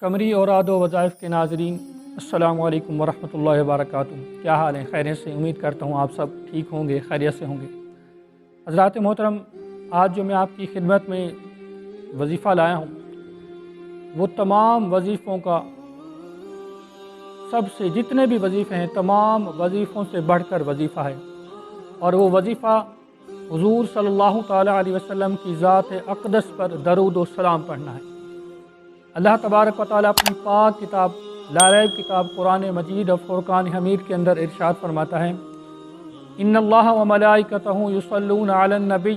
قمری اور اعاد و وظائف کے ناظرین، السلام علیکم ورحمۃ اللہ وبرکاتہ۔ کیا حال ہیں؟ خیریت سے؟ امید کرتا ہوں آپ سب ٹھیک ہوں گے، خیریت سے ہوں گے۔ حضرات محترم، آج جو میں آپ کی خدمت میں وظیفہ لایا ہوں وہ تمام وظیفوں کا، سب سے جتنے بھی وظیفے ہیں تمام وظیفوں سے بڑھ کر وظیفہ ہے، اور وہ وظیفہ حضور صلی اللہ تعالیٰ علیہ وسلم کی ذات اقدس پر درود و سلام پڑھنا ہے۔ اللہ تبارک و تعالیٰ اپنی پاک کتاب لا ریب کتاب قرآن مجید اور فرقان حمید کے اندر ارشاد فرماتا ہے، ان اللہ و ملائکتہ یصلون علی النبی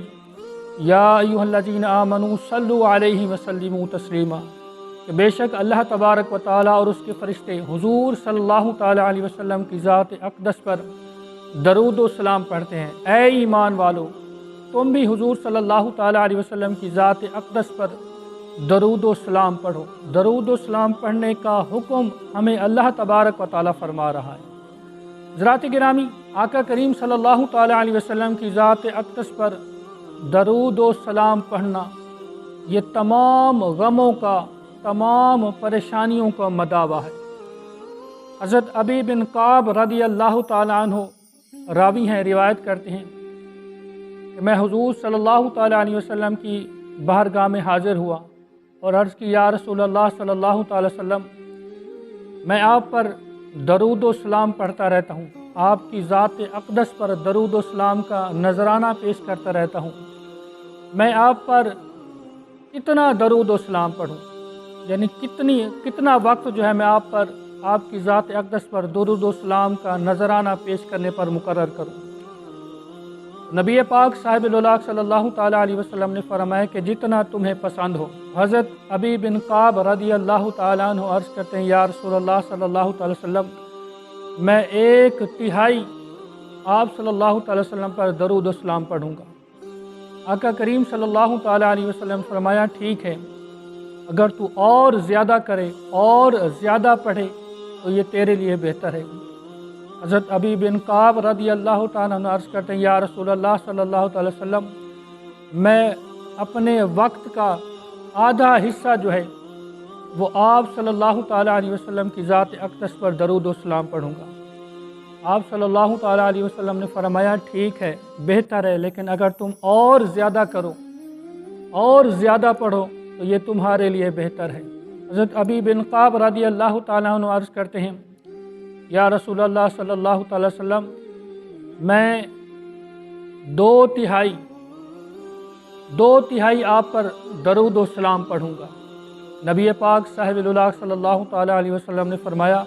یا ایھا الذین آمنوا صلوا علیہ وسلموا تسلیما، کہ بے شک اللہ تبارک و تعالیٰ اور اس کے فرشتے حضور صلی اللہ تعالیٰ علیہ وسلم کی ذات اقدس پر درود و سلام پڑھتے ہیں۔ اے ایمان والو، تم بھی حضور صلی اللہ تعالیٰ علیہ وسلم کی ذات اقدس پر درود و سلام پڑھو۔ درود و سلام پڑھنے کا حکم ہمیں اللہ تبارک و تعالیٰ فرما رہا ہے۔ حضرات گرامی، آقا کریم صلی اللہ تعالیٰ علیہ وسلم کی ذات اقدس پر درود و سلام پڑھنا یہ تمام غموں کا، تمام پریشانیوں کا مداوع ہے۔ حضرت ابی بن کعب رضی اللہ تعالیٰ عنہ راوی ہیں، روایت کرتے ہیں کہ میں حضور صلی اللہ تعالیٰ علیہ وسلم کی بارگاہ میں حاضر ہوا اور عرض کی، یا رسول اللہ صلی اللہ تعالیٰ وسلم، میں آپ پر درود و سلام پڑھتا رہتا ہوں، آپ کی ذات اقدس پر درود و سلام کا نذرانہ پیش کرتا رہتا ہوں، میں آپ پر کتنا درود و سلام پڑھوں، یعنی کتنا وقت جو ہے میں آپ پر، آپ کی ذات اقدس پر درود و سلام کا نذرانہ پیش کرنے پر مقرر کروں۔ نبی پاک صاحب الولاق صلی اللہ تعالیٰ علیہ وسلم نے فرمایا کہ جتنا تمہیں پسند ہو۔ حضرت ابی بن کعب رضی اللہ تعالیٰ عنہ عرض کرتے ہیں، یا رسول اللہ صلی اللہ تعالیٰ وسلم، میں 1/3 آپ صلی اللہ تعالیٰ وسلم پر درود و سلام پڑھوں گا۔ آقا کریم صلی اللہ تعالیٰ علیہ وسلم فرمایا، ٹھیک ہے، اگر تو اور زیادہ کرے اور زیادہ پڑھے تو یہ تیرے لیے بہتر ہے۔ حضرت ابی بن کعب رضی اللہ تعالیٰ عنہ عرض کرتے ہیں، یا رسول اللہ صلی اللہ تعالیٰ وسلم، میں اپنے وقت کا آدھا حصہ جو ہے وہ آپ صلی اللہ تعالیٰ علیہ وسلم کی ذات اقدس پر درود و سلام پڑھوں گا۔ آپ صلی اللہ تعالیٰ علیہ وسلم نے فرمایا، ٹھیک ہے، بہتر ہے، لیکن اگر تم اور زیادہ کرو اور زیادہ پڑھو تو یہ تمہارے لیے بہتر ہے۔ حضرت ابی بن کعب رضی اللہ تعالیٰ عنہ عرض کرتے ہیں، یا رسول اللہ صلی اللہ تعالیٰ وسلم، میں 2/3 آپ پر درود و سلام پڑھوں گا۔ نبی پاک صاحب الولاق صلی اللہ تعالیٰ علیہ وسلم نے فرمایا،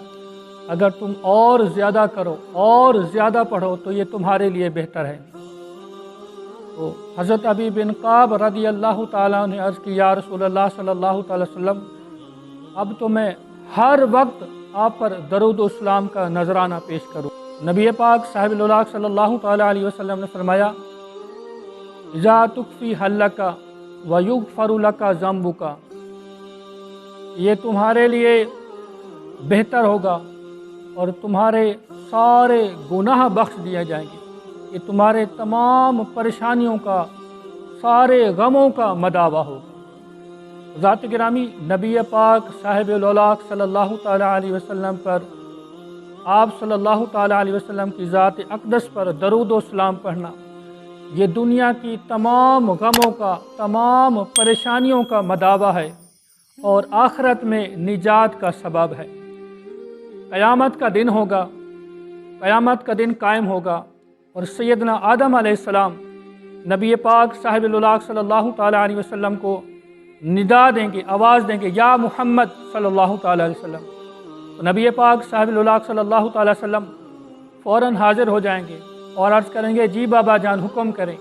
اگر تم اور زیادہ کرو اور زیادہ پڑھو تو یہ تمہارے لیے بہتر ہے۔ تو حضرت ابی بن کعب رضی اللہ تعالیٰ نے عرض کی، یا رسول اللہ صلی اللہ تعالیٰ وسلم، اب تو میں ہر وقت آپ پر درود و سلام کا نذرانہ پیش کروں۔ نبی پاک صاحب الولاق صلی اللہ تعالیٰ علیہ وسلم نے فرمایا، اذا تکفی حلک ویغفر لک ذنبک، یہ تمہارے لیے بہتر ہوگا اور تمہارے سارے گناہ بخش دیے جائیں گے، یہ تمہارے تمام پریشانیوں کا، سارے غموں کا مداوع ہوگا۔ ذات گرامی، نبی پاک صاحب الولاق صلی اللہ تعالیٰ علیہ وسلم پر، آپ صلی اللہ تعالیٰ علیہ وسلم کی ذات اقدس پر درود و سلام پڑھنا یہ دنیا کی تمام غموں کا، تمام پریشانیوں کا مداوع ہے اور آخرت میں نجات کا سبب ہے۔ قیامت کا دن ہوگا، قیامت کا دن قائم ہوگا اور سیدنا آدم علیہ السلام نبی پاک صاحب الولاق صلی اللہ تعالیٰ علیہ وسلم کو ندا دیں گے، آواز دیں گے، یا محمد صلی اللہ تعالیٰ علیہ وسلم۔ تو نبی پاک صاحب الولاق صلی اللہ تعالیٰ علیہ وسلم فوراً حاضر ہو جائیں گے اور عرض کریں گے، جی بابا جان، حکم کریں۔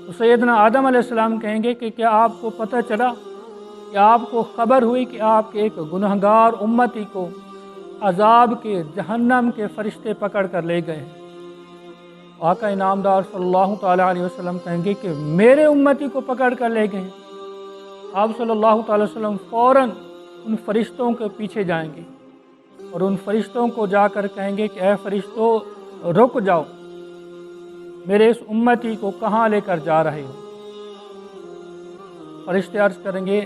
تو سیدنا آدم علیہ السلام کہیں گے کہ کیا آپ کو پتہ چلا، کیا آپ کو خبر ہوئی کہ آپ کے ایک گنہگار امتی کو عذاب کے، جہنم کے فرشتے پکڑ کر لے گئے ہیں؟ آقا انعامدار صلی اللہ تعالیٰ علیہ وسلم کہیں گے کہ میرے امتی کو پکڑ کر لے گئے ہیں۔ آپ صلی اللہ تعالیٰ وسلم فوراً ان فرشتوں کے پیچھے جائیں گے اور ان فرشتوں کو جا کر کہیں گے کہ اے فرشتوں، رک جاؤ، میرے اس امتی کو کہاں لے کر جا رہے ہو؟ فرشتے عرض کریں گے،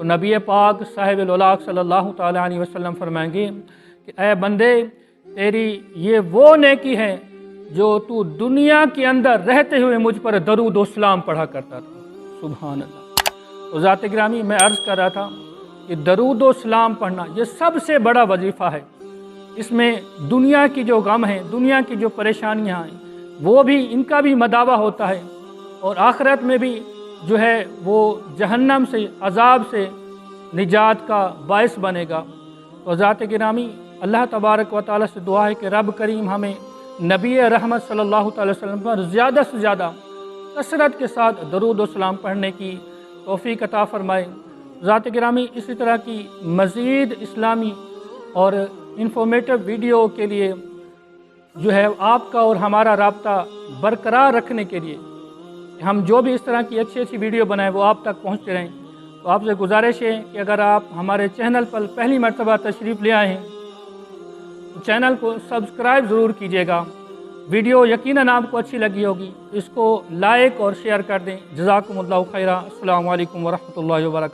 تو نبی پاک صاحب الولاق صلی اللہ تعالیٰ علیہ وسلم فرمائیں گے کہ اے بندے، تیری یہ وہ نیکی ہے جو تو دنیا کے اندر رہتے ہوئے مجھ پر درود و سلام پڑھا کرتا تھا۔ سبحان اللہ۔ تو ذات گرامی، میں عرض کر رہا تھا کہ درود و سلام پڑھنا یہ سب سے بڑا وظیفہ ہے۔ اس میں دنیا کی جو غم ہیں، دنیا کی جو پریشانیاں ہیں، وہ بھی ان کا بھی مداوع ہوتا ہے، اور آخرت میں بھی جو ہے وہ جہنم سے، عذاب سے نجات کا باعث بنے گا۔ تو ذات گرامی، اللہ تبارک و تعالیٰ سے دعا ہے کہ رب کریم ہمیں نبی رحمت صلی اللہ تعالی وسلم پر زیادہ سے زیادہ کثرت کے ساتھ درود و سلام پڑھنے کی توفیق عطا فرمائے۔ ذات گرامی، اسی طرح کی مزید اسلامی اور انفارمیٹو ویڈیو کے لیے جو ہے آپ کا اور ہمارا رابطہ برقرار رکھنے کے لیے ہم جو بھی اس طرح کی اچھی اچھی ویڈیو بنائیں وہ آپ تک پہنچتے رہیں۔ تو آپ سے گزارش ہے کہ اگر آپ ہمارے چینل پر پہلی مرتبہ تشریف لے آئے ہیں تو چینل کو سبسکرائب ضرور کیجیے گا۔ ویڈیو یقیناً آپ کو اچھی لگی ہوگی، اس کو لائک اور شیئر کر دیں۔ جزاکم اللہ خیرہ۔ السلام علیکم ورحمۃ اللہ وبرکاتہ۔